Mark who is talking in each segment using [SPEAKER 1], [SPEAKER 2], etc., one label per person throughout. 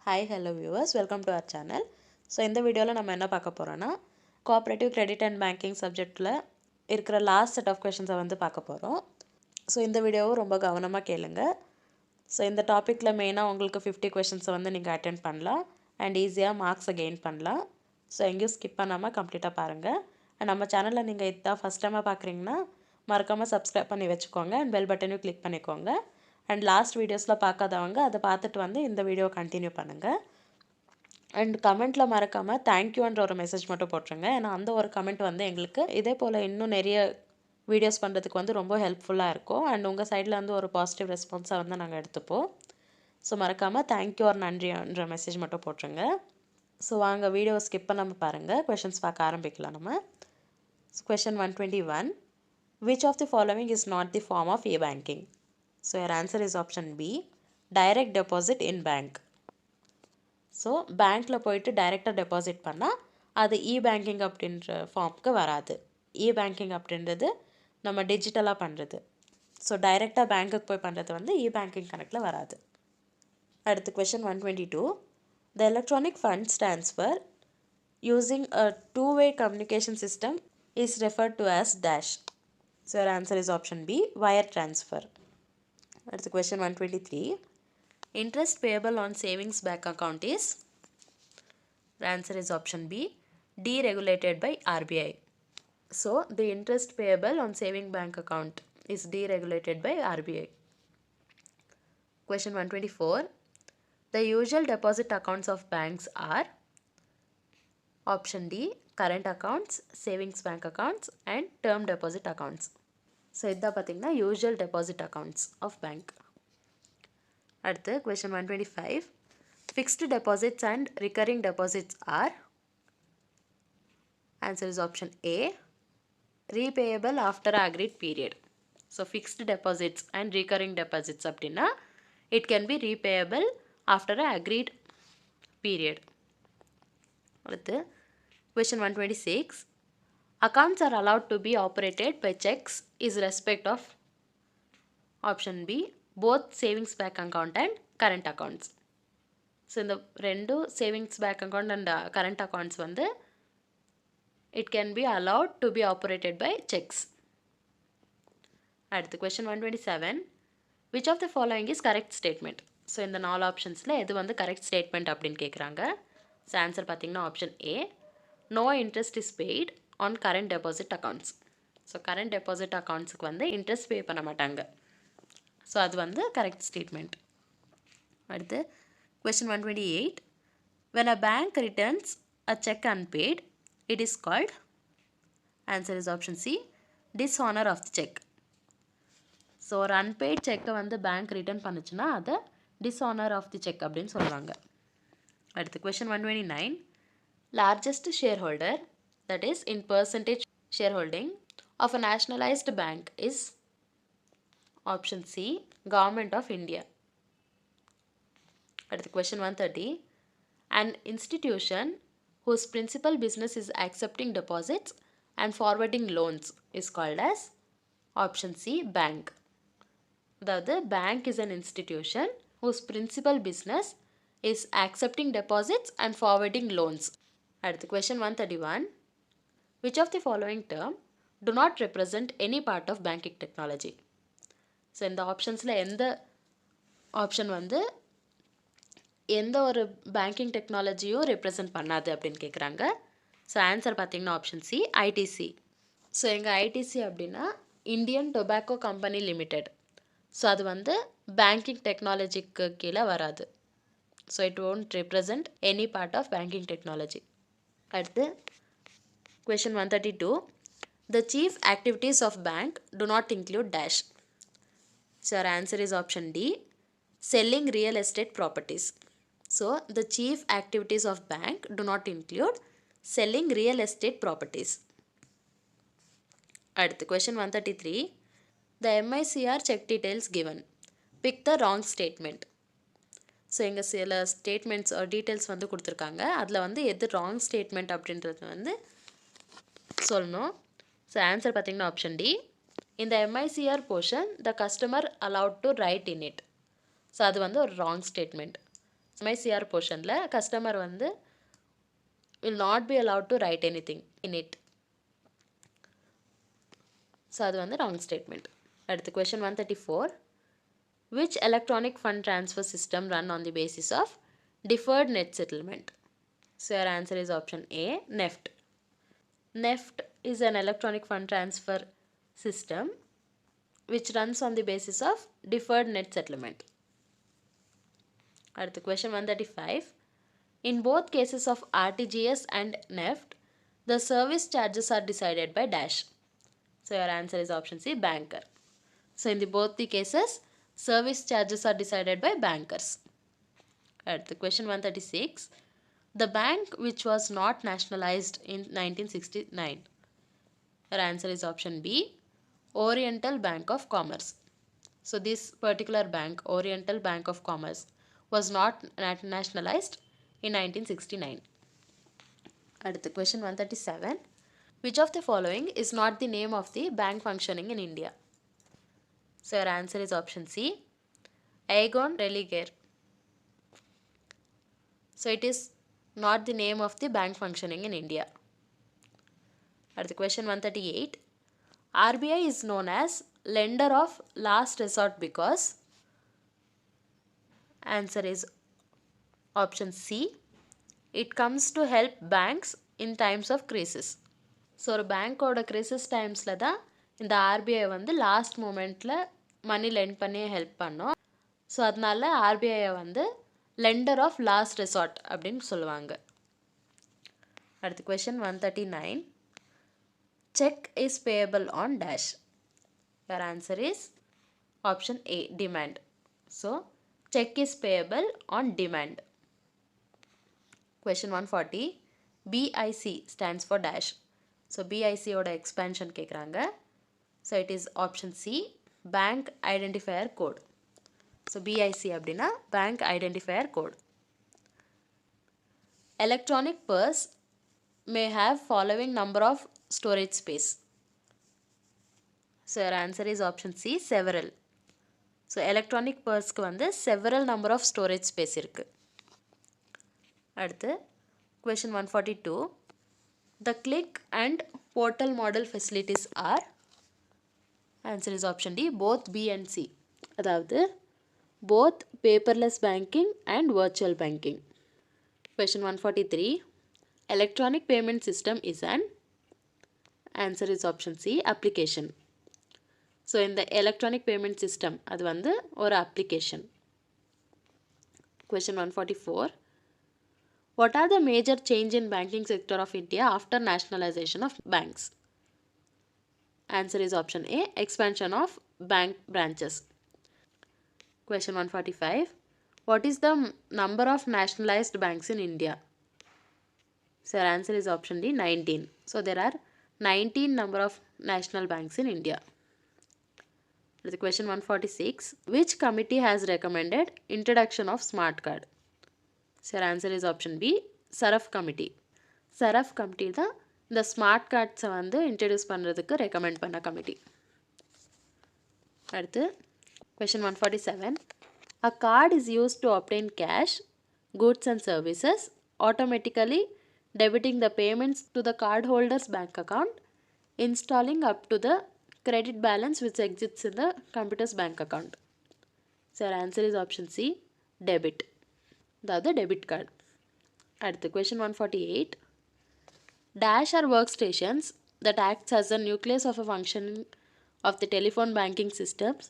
[SPEAKER 1] Hi, hello viewers, welcome to our channel. So இந்த வீடியோவில் நம்ம என்ன பார்க்க போகிறோன்னா Cooperative Credit and Banking சப்ஜெக்டில் இருக்கிற லாஸ்ட் செட் ஆஃப் கொஷின்ஸை வந்து பார்க்க போகிறோம். ஸோ இந்த வீடியோவை ரொம்ப கவனமாக கேளுங்க. ஸோ இந்த டாப்பிக்கில் மெயினாக உங்களுக்கு 50 கொஷின்ஸை வந்து நீங்கள் அட்டென்ட் பண்ணலாம் அண்ட் ஈஸியாக மார்க்ஸை கெயின் பண்ணலாம். ஸோ எங்கேயும் ஸ்கிப் பண்ணாமல் கம்ப்ளீட்டாக பாருங்கள். அண்ட் நம்ம சேனலில் நீங்கள் இதான் ஃபஸ்ட் டைமாக பார்க்குறீங்கன்னா மறக்காமல் சப்ஸ்கிரைப் பண்ணி வச்சுக்கோங்க அண்ட் பெல் பட்டனையும் கிளிக் பண்ணிக்கோங்க. அண்ட் லாஸ்ட் வீடியோஸில் பார்க்காதவங்க அதை பார்த்துட்டு வந்து இந்த வீடியோ கண்டினியூ பண்ணுங்கள். அண்ட் கமெண்ட்டில் மறக்காமல் தேங்க்யூன்ற ஒரு மெசேஜ் மட்டும் போட்டுருங்க. ஏன்னா அந்த ஒரு கமெண்ட் வந்து எங்களுக்கு இதே போல் இன்னும் நிறைய வீடியோஸ் பண்ணுறதுக்கு வந்து ரொம்ப ஹெல்ப்ஃபுல்லாக இருக்கும். அண்ட் உங்கள் சைடில் வந்து ஒரு பாசிட்டிவ் ரெஸ்பான்ஸாக வந்து நாங்கள் எடுத்துப்போம். ஸோ மறக்காமல் தேங்க்யூ ஒரு நன்றின்ற மெசேஜ் மட்டும் போட்டுருங்க. ஸோ வாங்க வீடியோ ஸ்கிப் பண்ணாமல் பாருங்கள். கொஷின்ஸ் பார்க்க ஆரம்பிக்கலாம் நம்ம. Question 121. Which of the following is not the form of e-banking? So your answer is option B, direct deposit in bank. So பேங்க்கில் போயிட்டு டைரெக்டாக டெபாசிட் பண்ணால் அது இ-பேங்கிங் அப்படின்ற ஃபார்முக்கு வராது. இ-பேங்கிங் அப்படின்றது நம்ம டிஜிட்டலாக பண்ணுறது. ஸோ டைரெக்டாக பேங்க்குக்கு போய் பண்ணுறது வந்து இ-பேங்கிங் கணக்கில் வராது. அடுத்து question 122. The electronic funds transfer using a two-way communication system is referred to as dash. So your answer is option B, wire transfer. அடுத்து question 123. Interest payable on savings bank account is? The answer is option B, deregulated by RBI. So the interest payable on saving bank account is deregulated by RBI. Question 124. The usual deposit accounts of banks are? Option D, current accounts, savings bank accounts and term deposit accounts. So இதான் பார்த்தீங்கன்னா usual deposit accounts of bank. அடுத்து question 125. Fixed deposits and recurring deposits are? Answer is option A, repayable after agreed period. So fixed deposits and recurring deposits அப்படின்னா it can be repayable after an agreed period. அடுத்து question 126. Accounts are allowed to be operated by checks is respect of? Option B, both savings bank account and current accounts. So இந்த ரெண்டு savings bank account and current accounts வந்து it can be allowed to be operated by cheques. அடுத்து question 127. Which of the following is correct statement? So இந்த 4 ஆப்ஷன்ஸில் எது வந்து correct statement அப்படின்னு கேட்குறாங்க. ஸோ ஆன்சர் பார்த்தீங்கன்னா option A, no interest is paid on current deposit accounts. So current deposit அக்கௌண்ட்ஸுக்கு வந்து இன்ட்ரெஸ்ட் பே பண்ண மாட்டாங்க. ஸோ அது வந்து கரெக்ட் ஸ்டேட்மெண்ட். அடுத்து question 128. When a bank returns a check unpaid, it is called? Answer is option C, dishonor of the check. So ஒரு unpaid செக்கை வந்து பேங்க் ரிட்டர்ன் பண்ணுச்சுன்னா அதை டிஸ்ஆனர் ஆஃப் தி செக் அப்படின்னு சொல்லுவாங்க. அடுத்து question 129. Largest shareholder, that is in percentage shareholding, of a nationalized bank is? Option C, Government of India. அடுத்து question 130. An institution whose principal business is accepting deposits and forwarding loans is called as? Option C, bank. அதாவது bank is an institution whose principal business is accepting deposits and forwarding loans. அடுத்து question 131. Which of the following term do not represent any part of banking technology? So இந்த ஆப்ஷன்ஸில் எந்த option வந்து எந்த ஒரு banking டெக்னாலஜியும் represent பண்ணாது அப்படின்னு கேட்குறாங்க. So answer பார்த்தீங்கன்னா ஆப்ஷன் சி, ஐடிசி. ஸோ எங்கள் ஐடிசி அப்படின்னா Indian tobacco company limited. So அது வந்து பேங்கிங் டெக்னாலஜிக்கு கீழே வராது. So it won't represent any part of banking technology. அடுத்து question 132. The chief activities of bank do not include dash. So our answer is option D, selling real estate properties. So the chief activities of bank do not include selling real estate properties. அடுத்து question 133. The MICR check details given. Pick the wrong statement. So இங்கே சில statements details வந்து கொடுத்துருக்காங்க. அதில் வந்து எது wrong statement அப்படின்றது வந்து சொல்லணும். ஸோ ஆன்சர் பார்த்தீங்கன்னா ஆப்ஷன் டி, இந்த MICR portion the customer allowed to right in it. So அது வந்து ஒரு ராங் ஸ்டேட்மெண்ட். MICR portionல customer வந்து will not be allowed to write anything in it. So அது வந்து wrong statement. அடுத்து question 134. Which electronic fund transfer system run on the basis of deferred net settlement? So your answer is option A, NEFT. NEFT is an electronic fund transfer system which runs on the basis of deferred net settlement. அடுத்து question 135. In both cases of RTGS and NEFT, the service charges are decided by dash. So your answer is option C, banker. So in both the cases, service charges are decided by bankers. அடுத்து question 136. The bank which was not nationalized in 1969. Your answer is option B, Oriental Bank of Commerce. So this particular bank, Oriental Bank of Commerce, was not nationalized in 1969. அடுத்து question 137. Which of the following is not the name of the bank functioning in India? So your answer is option C, Aegon Religare. So it is not the name of the bank functioning in India. அடுத்து question 138. RBI is known as lender of last resort because answer is option C, it comes to help banks in times of crisis. So ஒரு பேங்க்கோட crisis டைம்ஸில் தான் இந்த RBI வந்து last மூமெண்ட்டில் மணி lend பண்ணி help பண்ணோம். So அதனால ஆர்பிஐயை வந்து லெண்டர் ஆஃப் லாஸ்ட் ரெசார்ட் அப்படின்னு சொல்லுவாங்க. அடுத்து question 139. Check is payable on dash. Your answer is option A, demand. So check is payable on demand. Question 140. BIC stands for dash. So BIC ஓட expansion கேட்குறாங்க. So it is option C, bank identifier code. So BIC அப்படின்னா bank identifier code. Electronic purse may have following number of storage space. So your answer is option C, several. So electronic purseக்கு வந்து several number of storage space இருக்கு. அடுத்து question 142. The click and portal model facilities are, answer is option D, both B and C. அதாவது both paperless banking and virtual banking. Question 143. Electronic payment system is an, answer is option C, application. So in the electronic payment system அது வந்து ஒரு application. Question 144. What are the major change in banking sector of India after nationalization of banks? Answer is option A, expansion of bank branches. Question 145. What is the number of nationalized banks in India? So your answer is option D, 19. So there are 19 number of national banks in India. The question 146. Which committee has recommended introduction of smart card? So your answer is option B, SRF committee. SRF committee தான் இந்த smart கார்ட்ஸை வந்து introduce பண்ணுறதுக்கு recommend பண்ண committee. அடுத்து question 147. A card is used to obtain cash, goods and services, automatically debiting the payments to the cardholder's bank account, installing up to the credit balance which exists in the computer's bank account. So your answer is option C, debit. அதாவது debit card. அடுத்து question 148. Dash are workstations that acts as a nucleus of a functioning of the telephone banking systems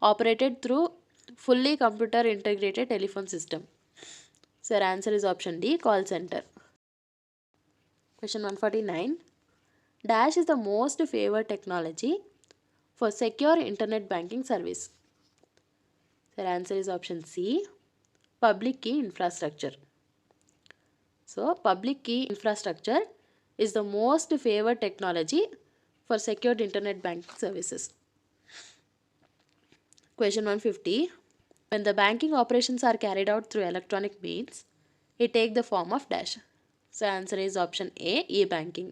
[SPEAKER 1] operated through fully computer integrated telephone system. So your answer is option D, call center. Question 149. Dash is the most favored technology for secure internet banking service. So your answer is option C, public key infrastructure. So public key infrastructure is the most favored technology for secured internet banking services. Question 150. When the banking operations are carried out through electronic means, it take the form of dash. So answer is option A, e-banking.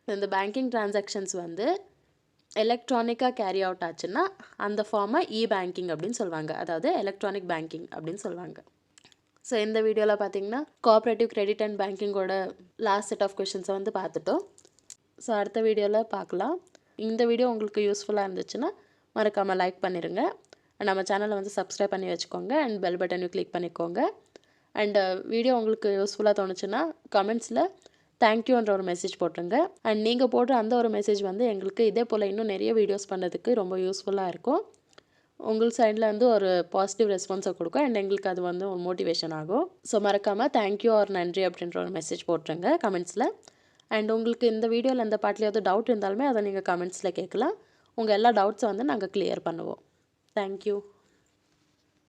[SPEAKER 1] When the banking transactions வந்து எலக்ட்ரானிக்காக carry out ஆச்சுன்னா அந்த ஃபார்மை இ banking அப்படின்னு சொல்லுவாங்க. அதாவது electronic banking அப்படின்னு சொல்லுவாங்க. So இந்த வீடியோவில் பார்த்தீங்கன்னா கோஆப்ரேட்டிவ் கிரெடிட் அண்ட் பேங்கிங்கோட லாஸ்ட் செட் ஆஃப் கொஷின்ஸை வந்து பார்த்துட்டோம். ஸோ அடுத்த வீடியோவில் பார்க்கலாம். இந்த வீடியோ உங்களுக்கு யூஸ்ஃபுல்லாக இருந்துச்சுன்னா மறக்காமல் லைக் பண்ணிடுங்க. நம்ம சேனலை வந்து சப்ஸ்கிரைப் பண்ணி வச்சுக்கோங்க அண்ட் பெல் பட்டனையும் கிளிக் பண்ணிக்கோங்க. அண்ட் வீடியோ உங்களுக்கு யூஸ்ஃபுல்லாக தோணுச்சுன்னா கமெண்ட்ஸில் தேங்க்யூன்ற ஒரு மெசேஜ் போட்டுருங்க. அண்ட் நீங்கள் போடுற அந்த ஒரு மெசேஜ் வந்து எங்களுக்கு இதே போல் இன்னும் நிறைய வீடியோஸ் பண்ணுறதுக்கு ரொம்ப யூஸ்ஃபுல்லாக இருக்கும். உங்கள் சைடில் வந்து ஒரு பாசிட்டிவ் ரெஸ்பான்ஸை கொடுக்கும் அண்ட் எங்களுக்கு அது வந்து ஒரு மோட்டிவேஷன் ஆகும். ஸோ மறக்காமல் தேங்க்யூ ஆர் நன்றி அப்படின்ற ஒரு மெசேஜ் போட்டுருங்க கமெண்ட்ஸில். அண்ட் உங்களுக்கு இந்த வீடியோவில் எந்த பார்ட்லேயாவது டவுட் இருந்தாலுமே அதை நீங்கள் கமெண்ட்ஸில் கேட்கலாம். உங்கள் எல்லா டவுட்ஸை வந்து நாங்கள் கிளியர் பண்ணுவோம். தேங்க்யூ.